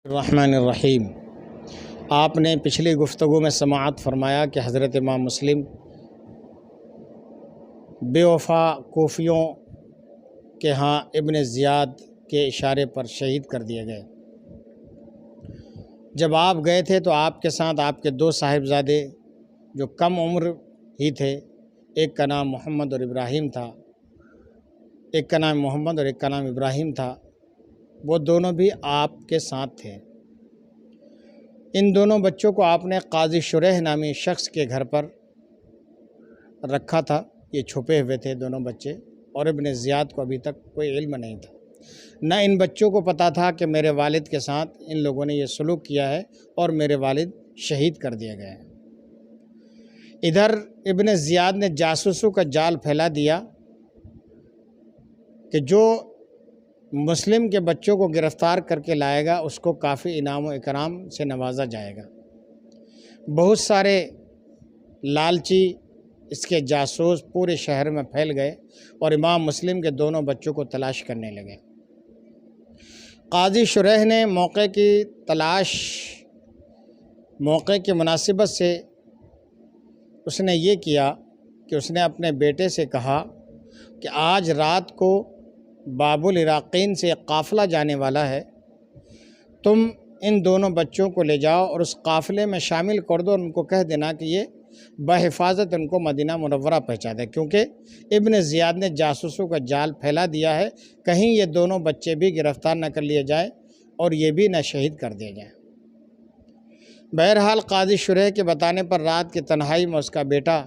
الرحمن الرحیم۔ آپ نے پچھلی گفتگو میں سماعت فرمایا کہ حضرت امام مسلم بے وفا کوفیوں کے ہاں ابن زیاد کے اشارے پر شہید کر دیے گئے۔ جب آپ گئے تھے تو آپ کے ساتھ آپ کے دو صاحبزادے جو کم عمر ہی تھے، ایک کا نام محمد اور ابراہیم تھا، ایک کا نام محمد اور ایک کا نام ابراہیم تھا، وہ دونوں بھی آپ کے ساتھ تھے۔ ان دونوں بچوں کو آپ نے قاضی شریح نامی شخص کے گھر پر رکھا تھا۔ یہ چھپے ہوئے تھے دونوں بچے، اور ابن زیاد کو ابھی تک کوئی علم نہیں تھا، نہ ان بچوں کو پتہ تھا کہ میرے والد کے ساتھ ان لوگوں نے یہ سلوک کیا ہے اور میرے والد شہید کر دیے گئے ہیں۔ ادھر ابن زیاد نے جاسوسوں کا جال پھیلا دیا کہ جو مسلم کے بچوں کو گرفتار کر کے لائے گا اس کو کافی انعام و اکرام سے نوازا جائے گا۔ بہت سارے لالچی اس کے جاسوس پورے شہر میں پھیل گئے اور امام مسلم کے دونوں بچوں کو تلاش کرنے لگے۔ قاضی شریح نے موقع کی تلاش، موقع کی مناسبت سے اس نے یہ کیا کہ اس نے اپنے بیٹے سے کہا کہ آج رات کو باب العراقین سے ایک قافلہ جانے والا ہے، تم ان دونوں بچوں کو لے جاؤ اور اس قافلے میں شامل کر دو اور ان کو کہہ دینا کہ یہ بحفاظت ان کو مدینہ منورہ پہنچا دے، کیونکہ ابن زیاد نے جاسوسوں کا جال پھیلا دیا ہے، کہیں یہ دونوں بچے بھی گرفتار نہ کر لیے جائیں اور یہ بھی نہ شہید کر دیے جائیں۔ بہرحال قاضی شریح کے بتانے پر رات کی تنہائی میں اس کا بیٹا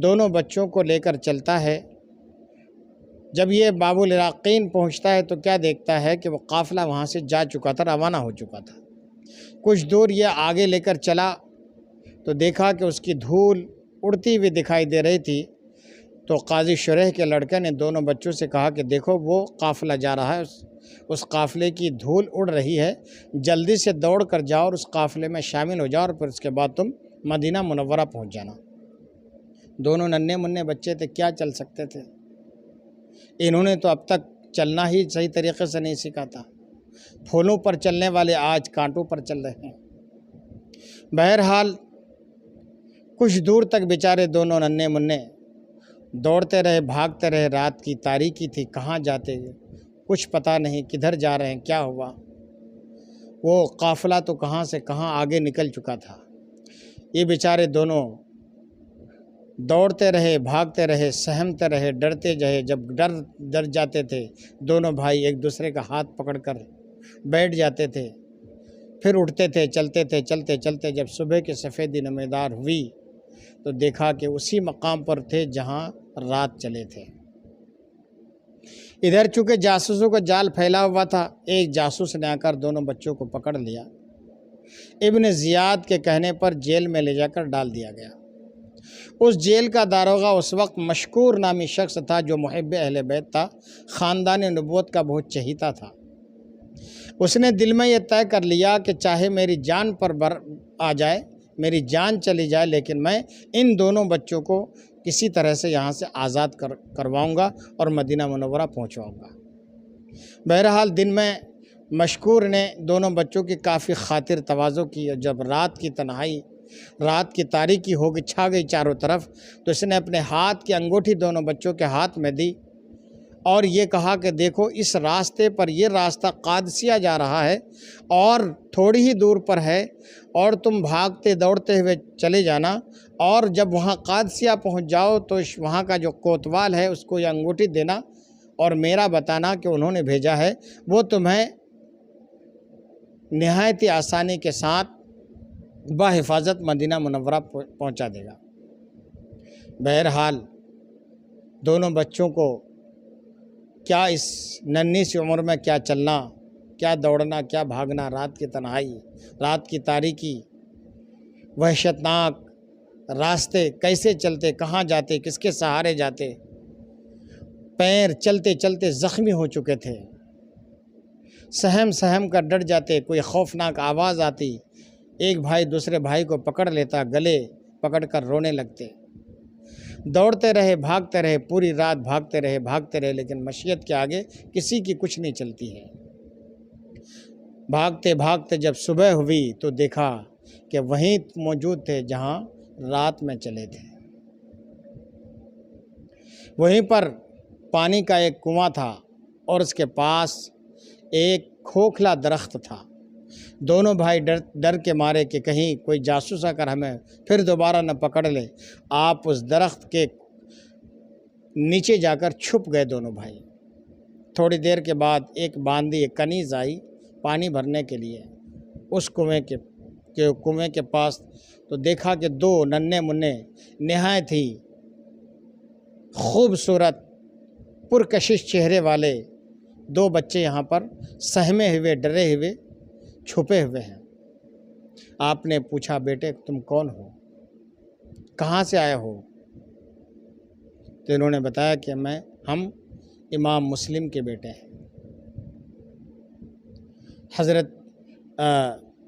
دونوں بچوں کو لے کر چلتا ہے۔ جب یہ باب العراقین پہنچتا ہے تو کیا دیکھتا ہے کہ وہ قافلہ وہاں سے جا چکا تھا، روانہ ہو چکا تھا۔ کچھ دور یہ آگے لے کر چلا تو دیکھا کہ اس کی دھول اڑتی ہوئی دکھائی دے رہی تھی، تو قاضی شریح کے لڑکے نے دونوں بچوں سے کہا کہ دیکھو وہ قافلہ جا رہا ہے، اس قافلے کی دھول اڑ رہی ہے، جلدی سے دوڑ کر جاؤ اور اس قافلے میں شامل ہو جاؤ اور پھر اس کے بعد تم مدینہ منورہ پہنچ جانا۔ دونوں ننھے منھے بچے تھے، کیا چل سکتے تھے؟ انہوں نے تو اب تک چلنا ہی صحیح طریقے سے نہیں سیکھا تھا۔ پھولوں پر چلنے والے آج کانٹوں پر چل رہے ہیں۔ بہرحال کچھ دور تک بیچارے دونوں ننھے منھے دوڑتے رہے، بھاگتے رہے۔ رات کی تاریکی تھی، کہاں جاتے کچھ پتہ نہیں، کدھر جا رہے ہیں، کیا ہوا۔ وہ قافلہ تو کہاں سے کہاں آگے نکل چکا تھا۔ یہ بیچارے دونوں دوڑتے رہے، بھاگتے رہے، سہمتے رہے، ڈرتے رہے۔ جب ڈر جاتے تھے دونوں بھائی ایک دوسرے کا ہاتھ پکڑ کر بیٹھ جاتے تھے، پھر اٹھتے تھے، چلتے تھے، چلتے چلتے جب صبح کی سفیدی نمودار ہوئی تو دیکھا کہ اسی مقام پر تھے جہاں رات چلے تھے۔ ادھر چونکہ جاسوسوں کا جال پھیلا ہوا تھا، ایک جاسوس نے آ کر دونوں بچوں کو پکڑ لیا۔ ابن زیاد کے کہنے پر جیل میں لے جا کر ڈال دیا گیا۔ اس جیل کا داروغہ اس وقت مشکور نامی شخص تھا جو محب اہل بیت تھا، خاندان نبوت کا بہت چہیتا تھا۔ اس نے دل میں یہ طے کر لیا کہ چاہے میری جان پر آ جائے، میری جان چلی جائے، لیکن میں ان دونوں بچوں کو کسی طرح سے یہاں سے آزاد کرواؤں گا اور مدینہ منورہ پہنچواؤں گا۔ بہرحال دن میں مشکور نے دونوں بچوں کی کافی خاطر تواضع کی، اور جب رات کی تنہائی، رات کی تاریکی ہو گئی، چھا گئی چاروں طرف، تو اس نے اپنے ہاتھ کی انگوٹھی دونوں بچوں کے ہاتھ میں دی اور یہ کہا کہ دیکھو اس راستے پر، یہ راستہ قادسیہ جا رہا ہے اور تھوڑی ہی دور پر ہے، اور تم بھاگتے دوڑتے ہوئے چلے جانا، اور جب وہاں قادسیہ پہنچ جاؤ تو وہاں کا جو کوتوال ہے اس کو یہ انگوٹھی دینا اور میرا بتانا کہ انہوں نے بھیجا ہے، وہ تمہیں نہایت آسانی کے ساتھ بحفاظت مدینہ منورہ پہنچا دے گا۔ بہرحال دونوں بچوں کو کیا اس ننھی سی عمر میں کیا چلنا، کیا دوڑنا، کیا بھاگنا، رات کی تنہائی، رات کی تاریکی، وحشتناک راستے، کیسے چلتے، کہاں جاتے، کس کے سہارے جاتے، پیر چلتے چلتے زخمی ہو چکے تھے، سہم کر ڈر جاتے، کوئی خوفناک آواز آتی، ایک بھائی دوسرے بھائی کو پکڑ لیتا، گلے پکڑ کر رونے لگتے۔ دوڑتے رہے، بھاگتے رہے، پوری رات بھاگتے رہے، لیکن مشیت کے آگے کسی کی کچھ نہیں چلتی ہے۔ بھاگتے بھاگتے جب صبح ہوئی تو دیکھا کہ وہیں موجود تھے جہاں رات میں چلے تھے۔ وہیں پر پانی کا ایک کنواں تھا اور اس کے پاس ایک کھوکھلا درخت تھا۔ دونوں بھائی ڈر کے مارے کہ کہیں کوئی جاسوس آ کر ہمیں پھر دوبارہ نہ پکڑ لے، آپ اس درخت کے نیچے جا کر چھپ گئے دونوں بھائی۔ تھوڑی دیر کے بعد ایک باندی، ایک کنیز آئی پانی بھرنے کے لیے اس کنویں کے پاس، تو دیکھا کہ دو ننھے منھے نہایت ہی خوبصورت پرکشش چہرے والے دو بچے یہاں پر سہمے ہوئے، ڈرے ہوئے، چھپے ہوئے ہیں۔ آپ نے پوچھا بیٹے تم کون ہو، کہاں سے آئے ہو؟ تو انہوں نے بتایا کہ ہم امام مسلم کے بیٹے ہیں۔ حضرت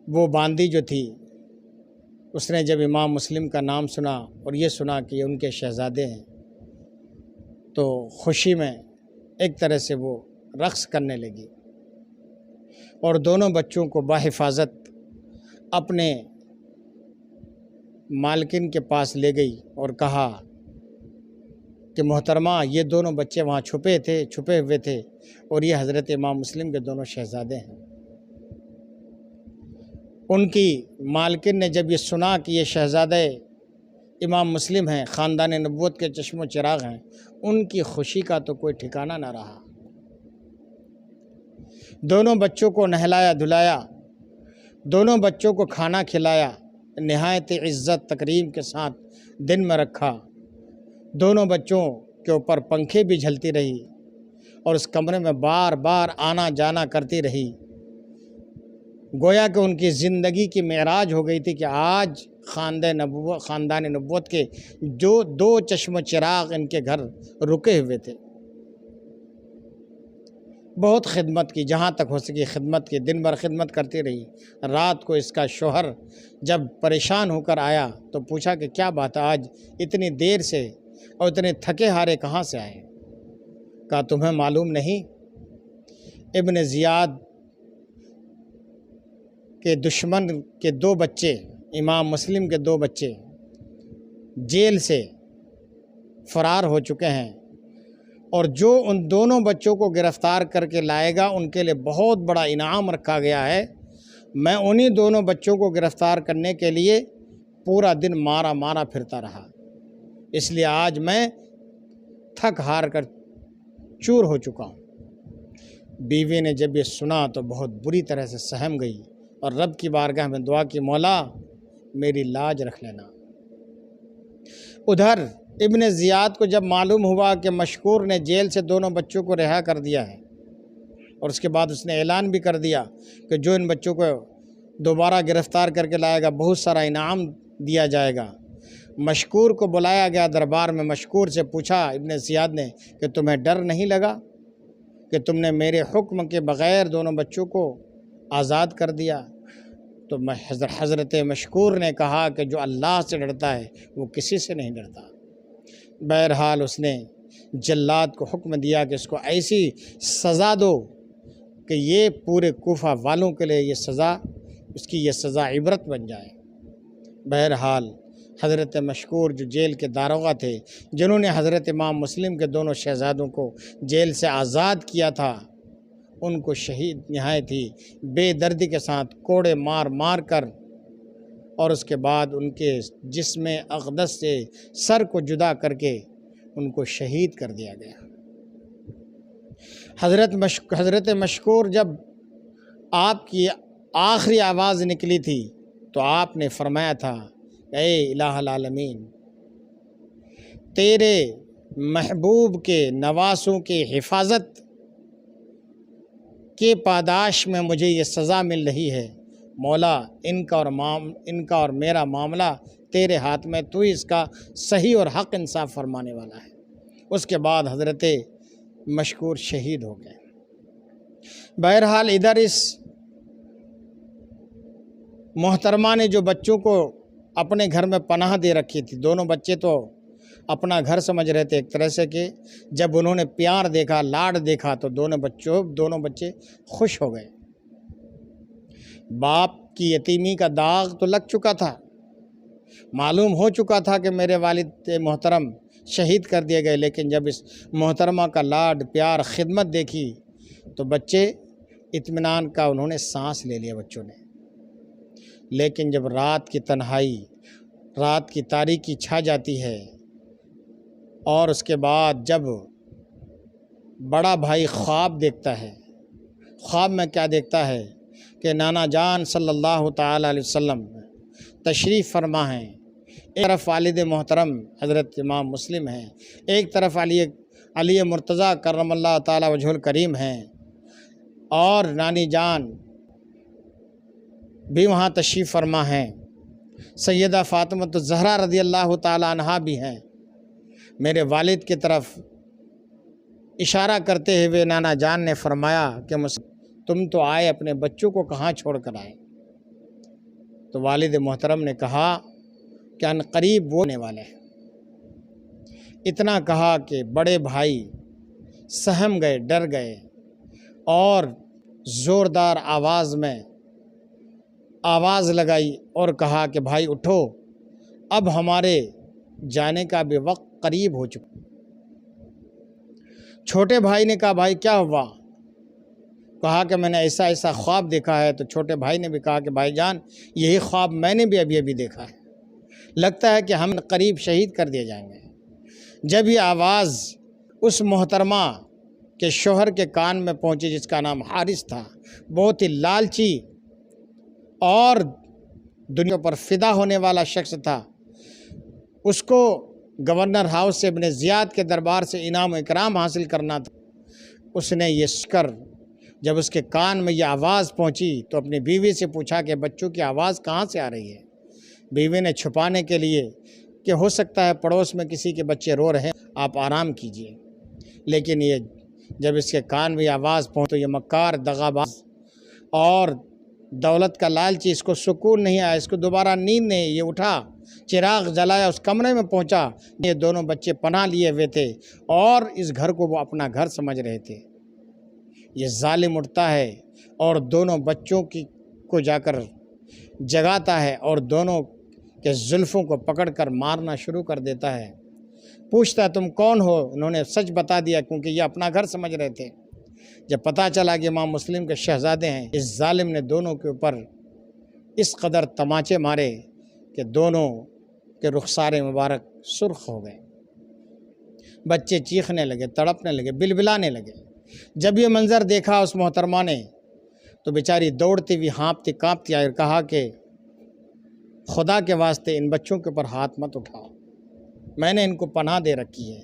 وہ باندی جو تھی اس نے جب امام مسلم کا نام سنا اور یہ سنا کہ یہ ان کے شہزادے ہیں تو خوشی میں ایک طرح سے وہ رقص کرنے لگی اور دونوں بچوں کو بحفاظت اپنے مالکن کے پاس لے گئی اور کہا کہ محترمہ یہ دونوں بچے وہاں چھپے ہوئے تھے اور یہ حضرت امام مسلم کے دونوں شہزادے ہیں۔ ان کی مالکن نے جب یہ سنا کہ یہ شہزادے امام مسلم ہیں، خاندان نبوت کے چشم و چراغ ہیں، ان کی خوشی کا تو کوئی ٹھکانہ نہ رہا۔ دونوں بچوں کو نہلایا دھلایا، دونوں بچوں کو کھانا کھلایا، نہایت عزت تکریم کے ساتھ دن میں رکھا۔ دونوں بچوں کے اوپر پنکھے بھی جھلتی رہی اور اس کمرے میں بار بار آنا جانا کرتی رہی، گویا کہ ان کی زندگی کی معراج ہو گئی تھی کہ آج خاندان نبوت کے جو دو چشم و چراغ ان کے گھر رکے ہوئے تھے۔ بہت خدمت کی، جہاں تک ہو سکی خدمت کی، دن بھر خدمت کرتی رہی۔ رات کو اس کا شوہر جب پریشان ہو کر آیا تو پوچھا کہ کیا بات ہے، آج اتنی دیر سے اور اتنے تھکے ہارے کہاں سے آئے؟ کہا تمہیں معلوم نہیں، ابن زیاد کے دشمن کے دو بچے، امام مسلم کے دو بچے جیل سے فرار ہو چکے ہیں اور جو ان دونوں بچوں کو گرفتار کر کے لائے گا ان کے لیے بہت بڑا انعام رکھا گیا ہے۔ میں انہی دونوں بچوں کو گرفتار کرنے کے لیے پورا دن مارا پھرتا رہا، اس لیے آج میں تھک ہار کر چور ہو چکا ہوں۔ بیوی نے جب یہ سنا تو بہت بری طرح سے سہم گئی اور رب کی بارگاہ میں دعا کی، مولا میری لاج رکھ لینا۔ ادھر ابن زیاد کو جب معلوم ہوا کہ مشکور نے جیل سے دونوں بچوں کو رہا کر دیا ہے اور اس کے بعد اس نے اعلان بھی کر دیا کہ جو ان بچوں کو دوبارہ گرفتار کر کے لائے گا بہت سارا انعام دیا جائے گا، مشکور کو بلایا گیا دربار میں۔ مشکور سے پوچھا ابن زیاد نے کہ تمہیں ڈر نہیں لگا کہ تم نے میرے حکم کے بغیر دونوں بچوں کو آزاد کر دیا؟ تو حضرت مشکور نے کہا کہ جو اللہ سے ڈرتا ہے وہ کسی سے نہیں ڈرتا۔ بہرحال اس نے جلاد کو حکم دیا کہ اس کو ایسی سزا دو کہ یہ پورے کوفہ والوں کے لیے اس کی سزا عبرت بن جائے۔ بہرحال حضرت مشکور جو جیل کے داروغہ تھے، جنہوں نے حضرت امام مسلم کے دونوں شہزادوں کو جیل سے آزاد کیا تھا، ان کو شہید نہایت ہی بے دردی کے ساتھ کوڑے مار کر اور اس کے بعد ان کے جسم اقدس سے سر کو جدا کر کے ان کو شہید کر دیا گیا۔ حضرت مشکور جب آپ کی آخری آواز نکلی تھی تو آپ نے فرمایا تھا، اے الہ العالمین، تیرے محبوب کے نواسوں کی حفاظت کے پاداش میں مجھے یہ سزا مل رہی ہے، مولا ان کا اور میرا معاملہ تیرے ہاتھ میں، تو ہی اس کا صحیح اور حق انصاف فرمانے والا ہے۔ اس کے بعد حضرت مشکور شہید ہو گئے۔ بہرحال ادھر اس محترمہ نے جو بچوں کو اپنے گھر میں پناہ دے رکھی تھی، دونوں بچے تو اپنا گھر سمجھ رہے تھے ایک طرح سے، کہ جب انہوں نے پیار دیکھا، لاڈ دیکھا تو دونوں بچے خوش ہو گئے۔ باپ کی یتیمی کا داغ تو لگ چکا تھا، معلوم ہو چکا تھا کہ میرے والد محترم شہید کر دیے گئے، لیکن جب اس محترمہ کا لاڈ پیار خدمت دیکھی تو بچے اطمینان کا انہوں نے سانس لے لیا بچوں نے۔ لیکن جب رات کی تنہائی، رات کی تاریکی چھا جاتی ہے اور اس کے بعد جب بڑا بھائی خواب دیکھتا ہے، خواب میں کیا دیکھتا ہے کہ نانا جان صلی اللہ تعالیٰ علیہ وسلم تشریف فرما ہیں، ایک طرف والد محترم حضرت امام مسلم ہیں، ایک طرف علی مرتضیٰ کرم اللہ تعالیٰ وجہ الکریم ہیں، اور نانی جان بھی وہاں تشریف فرما ہیں، سیدہ فاطمہ الزہرا رضی اللہ تعالیٰ عنہا بھی ہیں۔ میرے والد کی طرف اشارہ کرتے ہوئے نانا جان نے فرمایا کہ تم تو آئے، اپنے بچوں کو کہاں چھوڑ کر آئے؟ تو والد محترم نے کہا کہ ان قریب وہ ہونے والے ہیں۔ اتنا کہا کہ بڑے بھائی سہم گئے، ڈر گئے، اور زوردار آواز میں آواز لگائی اور کہا کہ بھائی اٹھو، اب ہمارے جانے کا بھی وقت قریب ہو چکا۔ چھوٹے بھائی نے کہا بھائی کیا ہوا؟ کہا کہ میں نے ایسا ایسا خواب دیکھا ہے۔ تو چھوٹے بھائی نے بھی کہا کہ بھائی جان یہی خواب میں نے بھی ابھی دیکھا ہے، لگتا ہے کہ ہم قریب شہید کر دیے جائیں گے۔ جب یہ آواز اس محترمہ کے شوہر کے کان میں پہنچی جس کا نام حارث تھا، بہت ہی لالچی اور دنیا پر فدا ہونے والا شخص تھا، اس کو گورنر ہاؤس سے ابن زیاد کے دربار سے انعام و اکرام حاصل کرنا تھا۔ اس نے یہ کر جب اس کے کان میں یہ آواز پہنچی تو اپنی بیوی سے پوچھا کہ بچوں کی آواز کہاں سے آ رہی ہے؟ بیوی نے چھپانے کے لیے کہ ہو سکتا ہے پڑوس میں کسی کے بچے رو رہے ہیں، آپ آرام کیجئے، لیکن یہ جب اس کے کان میں آواز پہنچی تو یہ مکار، دغاباز اور دولت کا لالچی، اس کو سکون نہیں آیا، اس کو دوبارہ نیند نہیں، یہ اٹھا، چراغ جلایا، اس کمرے میں پہنچا۔ یہ دونوں بچے پناہ لیے ہوئے تھے اور اس گھر کو وہ اپنا گھر سمجھ رہے تھے۔ یہ ظالم اٹھتا ہے اور دونوں بچوں کو جا کر جگاتا ہے اور دونوں کے زلفوں کو پکڑ کر مارنا شروع کر دیتا ہے۔ پوچھتا ہے تم کون ہو؟ انہوں نے سچ بتا دیا کیونکہ یہ اپنا گھر سمجھ رہے تھے۔ جب پتہ چلا کہ امام مسلم کے شہزادے ہیں، اس ظالم نے دونوں کے اوپر اس قدر تماچے مارے کہ دونوں کے رخسار مبارک سرخ ہو گئے۔ بچے چیخنے لگے، تڑپنے لگے، بلبلانے لگے۔ جب یہ منظر دیکھا اس محترمہ نے تو بیچاری دوڑتی ہوئی، ہانپتی کانپتی آئی اور کہا کہ خدا کے واسطے ان بچوں کے اوپر ہاتھ مت اٹھاؤ، میں نے ان کو پناہ دے رکھی ہے،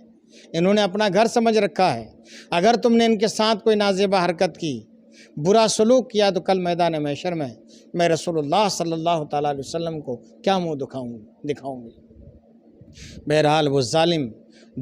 انہوں نے اپنا گھر سمجھ رکھا ہے، اگر تم نے ان کے ساتھ کوئی نازیبہ حرکت کی، برا سلوک کیا تو کل میدان محشر میں رسول اللہ صلی اللہ تعالیٰ علیہ وسلم کو کیا منہ دکھاؤں گی۔ بہرحال وہ ظالم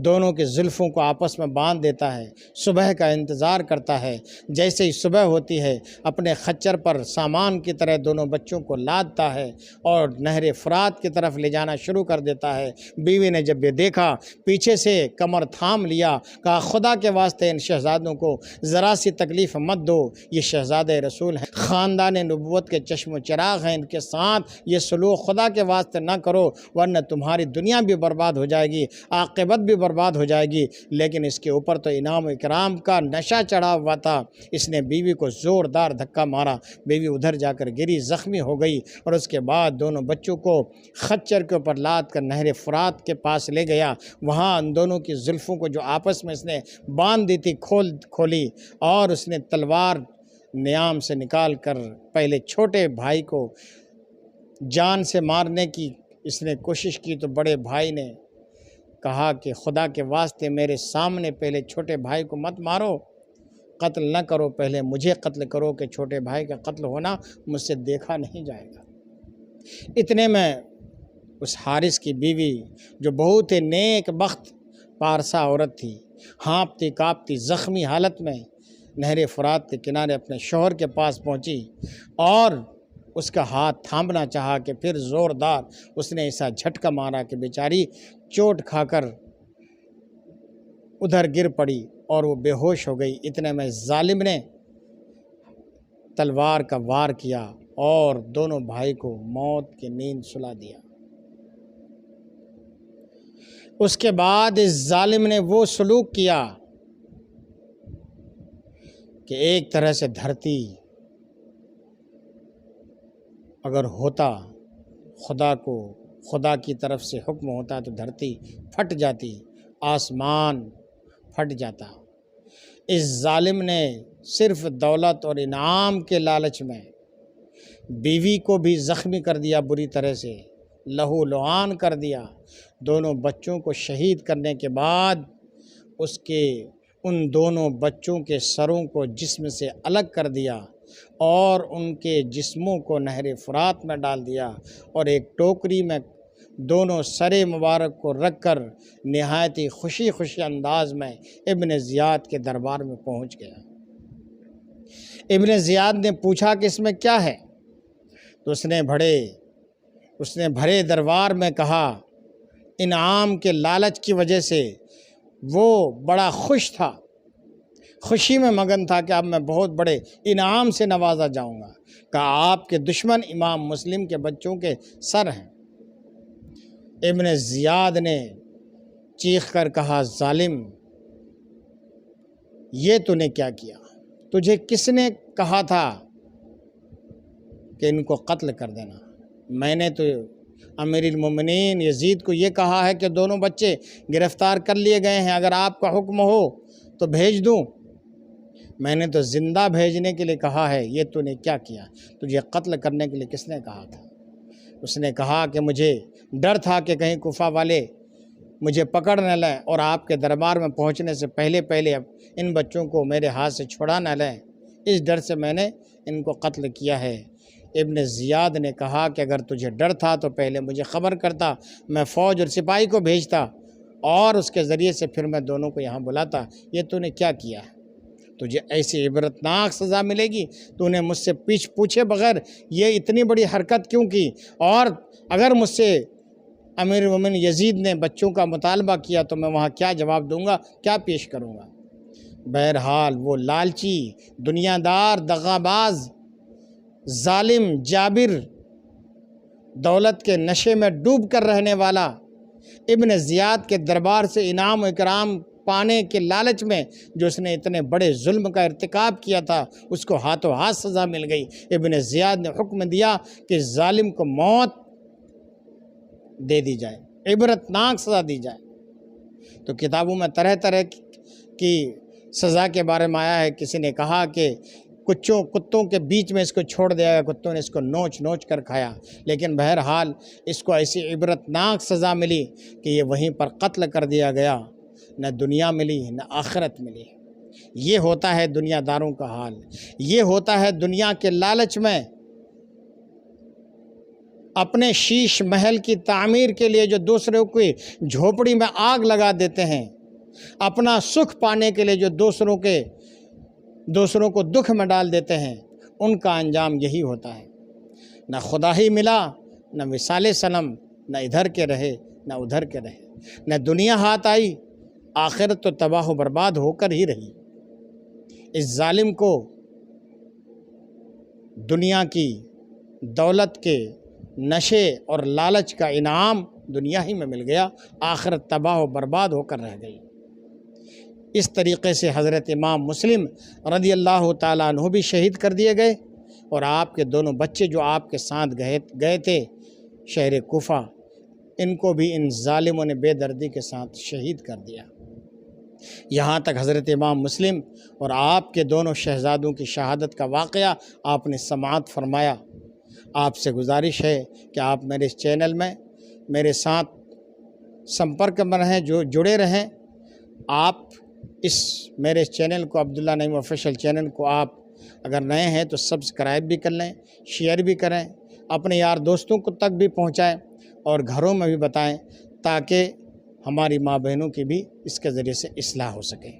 دونوں کے زلفوں کو آپس میں باندھ دیتا ہے، صبح کا انتظار کرتا ہے۔ جیسے ہی صبح ہوتی ہے اپنے خچر پر سامان کی طرح دونوں بچوں کو لادتا ہے اور نہر فرات کی طرف لے جانا شروع کر دیتا ہے۔ بیوی نے جب یہ دیکھا پیچھے سے کمر تھام لیا، کہا خدا کے واسطے ان شہزادوں کو ذرا سی تکلیف مت دو، یہ شہزادے رسول ہیں، خاندان نبوت کے چشم و چراغ ہیں، ان کے ساتھ یہ سلوک خدا کے واسطے نہ کرو ورنہ تمہاری دنیا بھی برباد ہو جائے گی، عاقبت بھی برباد ہو جائے گی۔ لیکن اس کے اوپر تو انعام و اکرام کا نشہ چڑھا ہوا تھا، اس نے بیوی کو زوردار دھکا مارا، بیوی ادھر جا کر گری، زخمی ہو گئی، اور اس کے بعد دونوں بچوں کو خچر کے اوپر لاد کر نہر فرات کے پاس لے گیا۔ وہاں ان دونوں کی زلفوں کو جو آپس میں اس نے باندھ دی تھی کھولی، اور اس نے تلوار نیام سے نکال کر پہلے چھوٹے بھائی کو جان سے مارنے کی اس نے کوشش کی تو بڑے بھائی نے کہا کہ خدا کے واسطے میرے سامنے پہلے چھوٹے بھائی کو مت مارو، قتل نہ کرو، پہلے مجھے قتل کرو کہ چھوٹے بھائی کا قتل ہونا مجھ سے دیکھا نہیں جائے گا۔ اتنے میں اس حارث کی بیوی جو بہت ہی نیک بخت پارسا عورت تھی، ہانپتی کانپتی زخمی حالت میں نہر فرات کے کنارے اپنے شوہر کے پاس پہنچی اور اس کا ہاتھ تھامنا چاہا کہ پھر زوردار اس نے ایسا جھٹکا مارا کہ بیچاری چوٹ کھا کر ادھر گر پڑی اور وہ بے ہوش ہو گئی۔ اتنے میں ظالم نے تلوار کا وار کیا اور دونوں بھائی کو موت کی نیند سلا دیا۔ اس کے بعد اس ظالم نے وہ سلوک کیا کہ ایک طرح سے دھرتی اگر ہوتا، خدا کی طرف سے حکم ہوتا تو دھرتی پھٹ جاتی، آسمان پھٹ جاتا۔ اس ظالم نے صرف دولت اور انعام کے لالچ میں بیوی کو بھی زخمی کر دیا، بری طرح سے لہو لعان کر دیا۔ دونوں بچوں کو شہید کرنے کے بعد ان دونوں بچوں کے سروں کو جسم سے الگ کر دیا اور ان کے جسموں کو نہر فرات میں ڈال دیا، اور ایک ٹوکری میں دونوں سر مبارک کو رکھ کر نہایت ہی خوشی انداز میں ابن زیاد کے دربار میں پہنچ گیا۔ ابن زیاد نے پوچھا کہ اس میں کیا ہے؟ تو اس نے بھرے دربار میں کہا، انعام کے لالچ کی وجہ سے وہ بڑا خوش تھا، خوشی میں مگن تھا کہ اب میں بہت بڑے انعام سے نوازا جاؤں گا۔ کہا، آپ کے دشمن امام مسلم کے بچوں کے سر ہیں۔ ابن زیاد نے چیخ کر کہا، ظالم، یہ تو نے کیا کیا؟ تجھے کس نے کہا تھا کہ ان کو قتل کر دینا؟ میں نے تو امیر المومنین یزید کو یہ کہا ہے کہ دونوں بچے گرفتار کر لیے گئے ہیں، اگر آپ کا حکم ہو تو بھیج دوں۔ میں نے تو زندہ بھیجنے کے لیے کہا ہے، یہ تو نے کیا کیا؟ تجھے قتل کرنے کے لیے کس نے کہا تھا؟ اس نے کہا کہ مجھے ڈر تھا کہ کہیں کوفہ والے مجھے پکڑ نہ لیں اور آپ کے دربار میں پہنچنے سے پہلے ان بچوں کو میرے ہاتھ سے چھڑا نہ لیں، اس ڈر سے میں نے ان کو قتل کیا ہے۔ ابن زیاد نے کہا کہ اگر تجھے ڈر تھا تو پہلے مجھے خبر کرتا، میں فوج اور سپاہی کو بھیجتا اور اس کے ذریعے سے پھر میں دونوں کو یہاں بلاتا۔ یہ تو نے کیا کیا ہے؟ تجھے ایسی عبرتناک سزا ملے گی، تو نے مجھ سے پوچھے بغیر یہ اتنی بڑی حرکت کیوں کی؟ اور اگر مجھ سے امیر المومنین یزید نے بچوں کا مطالبہ کیا تو میں وہاں کیا جواب دوں گا، کیا پیش کروں گا؟ بہرحال وہ لالچی، دنیا دار، دغاباز، ظالم، جابر، دولت کے نشے میں ڈوب کر رہنے والا ابن زیاد کے دربار سے انعام و اکرام پانے کے لالچ میں جو اس نے اتنے بڑے ظلم کا ارتکاب کیا تھا، اس کو ہاتھوں ہاتھ سزا مل گئی۔ ابن زیاد نے حکم دیا کہ ظالم کو موت دے دی جائے، عبرتناک سزا دی جائے۔ تو کتابوں میں طرح طرح کی سزا کے بارے میں آیا ہے۔ کسی نے کہا کہ کتوں کے بیچ میں اس کو چھوڑ دیا گیا، کتوں نے اس کو نوچ کر کھایا، لیکن بہرحال اس کو ایسی عبرتناک سزا ملی کہ یہ وہیں پر قتل کر دیا گیا، نہ دنیا ملی نہ آخرت ملی۔ یہ ہوتا ہے دنیا داروں کا حال، یہ ہوتا ہے دنیا کے لالچ میں اپنے شیش محل کی تعمیر کے لیے جو دوسروں کی جھوپڑی میں آگ لگا دیتے ہیں، اپنا سکھ پانے کے لیے جو دوسروں کو دکھ میں ڈال دیتے ہیں، ان کا انجام یہی ہوتا ہے۔ نہ خدا ہی ملا، نہ وصال صنم، نہ ادھر کے رہے نہ ادھر کے رہے، نہ دنیا ہاتھ آئی، آخرت تو تباہ و برباد ہو کر ہی رہی۔ اس ظالم کو دنیا کی دولت کے نشے اور لالچ کا انعام دنیا ہی میں مل گیا، آخرت تباہ و برباد ہو کر رہ گئی۔ اس طریقے سے حضرت امام مسلم رضی اللہ تعالیٰ عنہ بھی شہید کر دیے گئے، اور آپ کے دونوں بچے جو آپ کے ساتھ گئے تھے شہر کوفہ، ان کو بھی ان ظالموں نے بے دردی کے ساتھ شہید کر دیا۔ یہاں تک حضرت امام مسلم اور آپ کے دونوں شہزادوں کی شہادت کا واقعہ آپ نے سماعت فرمایا۔ آپ سے گزارش ہے کہ آپ میرے اس چینل میں میرے ساتھ سمپرک میں رہیں، جڑے رہیں۔ آپ میرے اس چینل کو، عبداللہ نعیم آفیشیل چینل کو، آپ اگر نئے ہیں تو سبسکرائب بھی کر لیں، شیئر بھی کریں، اپنے یار دوستوں کو تک بھی پہنچائیں اور گھروں میں بھی بتائیں، تاکہ ہماری ماں بہنوں کی بھی اس کے ذریعے سے اصلاح ہو سکے۔